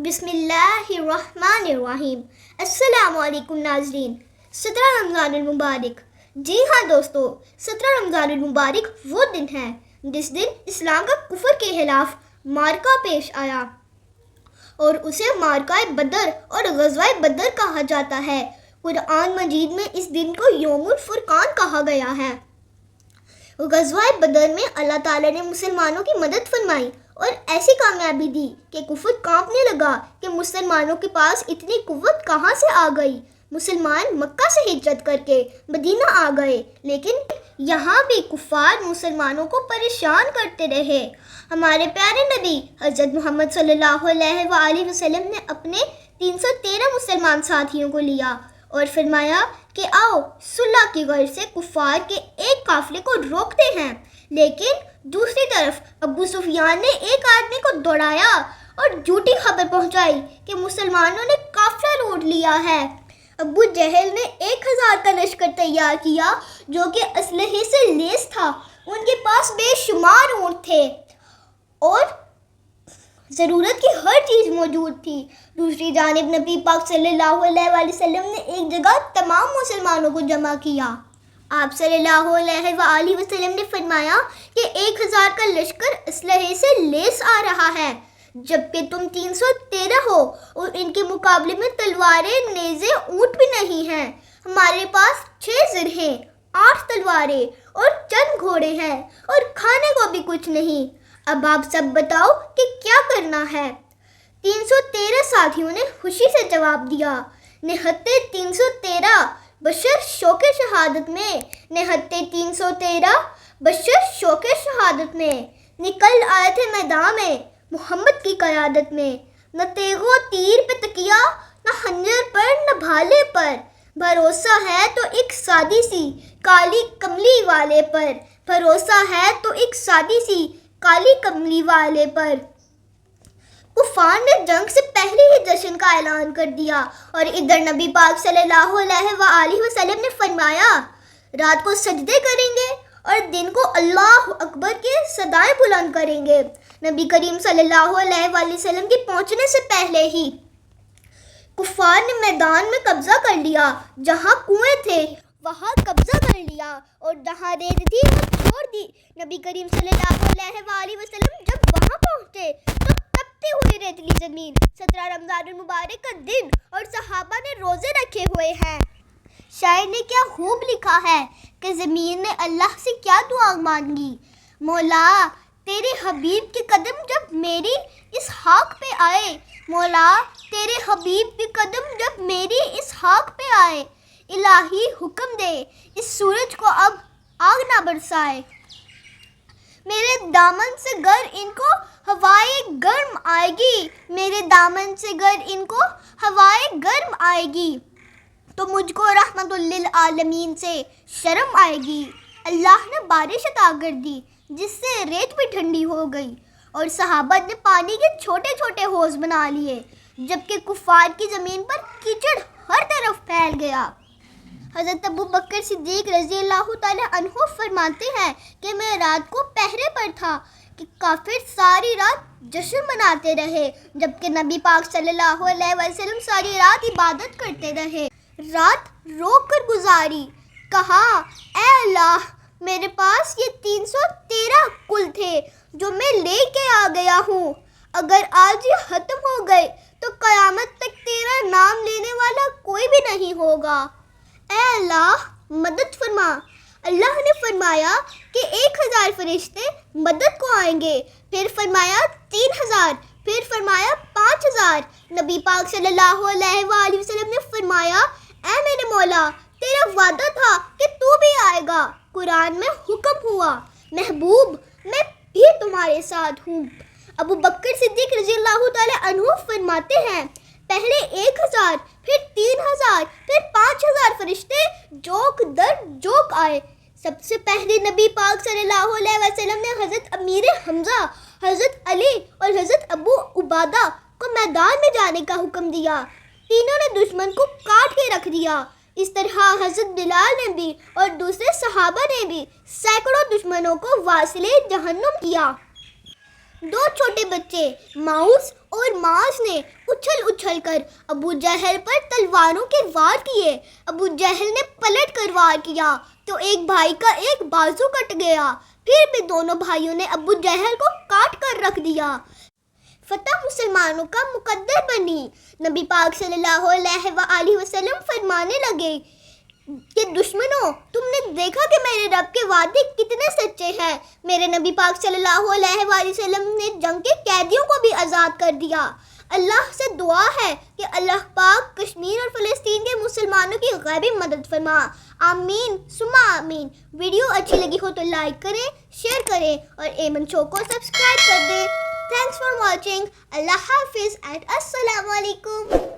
بسم اللہ الرحمن الرحیم۔ السلام علیکم ناظرین۔ 17 رمضان المبارک۔ جی ہاں دوستو، 17 رمضان المبارک وہ دن ہے جس دن اسلام کا کفر کے خلاف معرکہ پیش آیا اور اسے معرکہ بدر اور غزوہ بدر کہا جاتا ہے۔ قرآن مجید میں اس دن کو یوم الفرقان کہا گیا ہے۔ غزوہ بدر میں اللہ تعالیٰ نے مسلمانوں کی مدد فرمائی اور ایسی کامیابی دی کہ کفر کانپنے لگا کہ مسلمانوں کے پاس اتنی قوت کہاں سے آ گئی۔ مسلمان مکہ سے ہجرت کر کے مدینہ آ گئے، لیکن یہاں بھی کفار مسلمانوں کو پریشان کرتے رہے۔ ہمارے پیارے نبی حضرت محمد صلی اللہ علیہ وآلہ وسلم نے اپنے 313 مسلمان ساتھیوں کو لیا اور فرمایا کہ آؤ صلح کی غرض سے کفار کے ایک قافلے کو روکتے ہیں، لیکن دوسری طرف ابو سفیان نے ایک آدمی کو دوڑایا اور جھوٹی خبر پہنچائی کہ مسلمانوں نے قافلہ لوٹ لیا ہے۔ ابو جہل نے 1000 کا لشکر تیار کیا جو کہ اسلحے سے لیس تھا۔ ان کے پاس بے شمار اونٹ تھے اور ضرورت کی ہر چیز موجود تھی۔ دوسری جانب نبی پاک صلی اللہ علیہ وآلہ وسلم نے ایک جگہ تمام مسلمانوں کو جمع کیا۔ آپ صلی اللہ علیہ وآلہ وسلم نے فرمایا کہ 1000 کا لشکر اسلحے سے لیس آ رہا ہے، جبکہ تم 313 ہو اور ان کے مقابلے میں تلواریں، نیزے، اونٹ بھی نہیں ہیں۔ ہمارے پاس 6 زرہیں، 8 تلواریں اور چند گھوڑے ہیں اور کھانے کو بھی کچھ نہیں۔ اب آپ سب بتاؤ کہ کیا کرنا ہے؟ 313 ساتھیوں نے خوشی سے جواب دیا، نہتے 313 بشر شوق شہادت میں، نہتے 313 بشر شوق شہادت میں، نکل آئے تھے میدان میں محمد کی قیادت میں۔ نہ تیغ و تیر پہ تکیہ، نہ خنجر پر، نہ بھالے پر، بھروسہ ہے تو ایک سادی سی کالی کملی والے پر، بھروسہ ہے تو ایک سادی سی کالی کملی والے پر۔ کفار نے جنگ سے پہلے ہی جشن کا اعلان کر دیا اور ادھر نبی پاک صلی اللہ علیہ وآلہ وسلم نے فرمایا رات کو سجدے کریں گے اور دن کو اللہ اکبر کے صدائیں بلند کریں گے۔ نبی کریم صلی اللہ علیہ وآلہ وسلم کے پہنچنے سے پہلے ہی کفار نے میدان میں قبضہ کر لیا، جہاں کنویں تھے وہاں قبضہ کر لیا اور جہاں ریت تھی وہ چھوڑ دی۔ نبی کریم صلی اللہ علیہ وآلہ وسلم جب وہاں پہنچے تو تپتی ہوئی ریتلی زمین، 17 رمضان المبارک کا دن اور صحابہ نے روزے رکھے ہوئے ہیں۔ شاعر نے کیا خوب لکھا ہے کہ زمین نے اللہ سے کیا دعا مانگی، مولا تیرے حبیب کے قدم جب میری اس خاک پہ آئے، مولا تیرے حبیب کے قدم جب میری اس خاک پہ آئے، الہی حکم دے اس سورج کو اب آگ نہ برسائے، میرے دامن سے گر ان کو ہوائے گرم آئے گی، میرے دامن سے گر ان کو ہوائے گرم آئے گی تو مجھ کو رحمت للعالمین سے شرم آئے گی۔ اللہ نے بارش عطا کر دی جس سے ریت بھی ٹھنڈی ہو گئی اور صحابہ نے پانی کے چھوٹے چھوٹے حوض بنا لیے، جبکہ کفار کی زمین پر کیچڑ ہر طرف پھیل گیا۔ حضرت ابو بکر صدیق رضی اللہ تعالی عنہ فرماتے ہیں کہ میں رات کو پہرے پر تھا کہ کافر ساری رات جشن مناتے رہے، جبکہ نبی پاک صلی اللہ علیہ وسلم ساری رات عبادت کرتے رہے۔ رات روک کر گزاری، کہا اے اللہ میرے پاس یہ 313 کل تھے جو میں لے کے آ گیا ہوں، اگر آج یہ ختم ہو گئے تو قیامت تک تیرا نام لینے والا کوئی بھی نہیں ہوگا، اے اللہ مدد فرما۔ اللہ نے فرمایا کہ 1000 فرشتے مدد کو آئیں گے، پھر فرمایا 3000، پھر فرمایا 5000۔ نبی پاک صلی اللہ علیہ وآلہ وسلم نے فرمایا اے میرے مولا تیرا وعدہ تھا کہ تو بھی آئے گا۔ قرآن میں حکم ہوا محبوب میں بھی تمہارے ساتھ ہوں۔ ابو بکر صدیق رضی اللہ تعالی عنہ فرماتے ہیں پہلے 1000، پھر 3000، پھر 5000 فرشتے جوک در جوک آئے۔ سب سے پہلے نبی پاک صلی اللہ علیہ وسلم نے حضرت امیر حمزہ، حضرت علی اور حضرت ابو عبادہ کو میدان میں جانے کا حکم دیا۔ تینوں نے دشمن کو کاٹ کے رکھ دیا۔ اس طرح حضرت بلال نے بھی اور دوسرے صحابہ نے بھی سینکڑوں دشمنوں کو واصل جہنم کیا۔ 2 چھوٹے بچے ماؤس اور اور معاذ نے اچھل اچھل کر ابو جہل پر تلواروں کے وار کیے۔ ابو جہل نے پلٹ کر وار کیا تو ایک بھائی کا ایک بازو کٹ گیا، پھر بھی دونوں بھائیوں نے ابو جہل کو کاٹ کر رکھ دیا۔ فتح مسلمانوں کا مقدر بنی۔ نبی پاک صلی اللہ علیہ وآلہ وسلم فرمانے لگے کہ دشمنوں، تم نے دیکھا کہ میرے رب کے وعدے کتنے سچے ہیں۔ میرے نبی پاک صلی اللہ علیہ وآلہ وسلم نے جنگ کے قیدیوں کو بھی آزاد کر دیا۔ اللہ سے دعا ہے کہ اللہ پاک کشمیر اور فلسطین کے مسلمانوں کی غیبی مدد فرما۔ آمین ثم آمین۔ ویڈیو اچھی لگی ہو تو لائک کریں، شیئر کریں اور ایمن شو کو سبسکرائب کر دیں۔ Thanks for watching. اللہ حافظ اینڈ السلام علیکم۔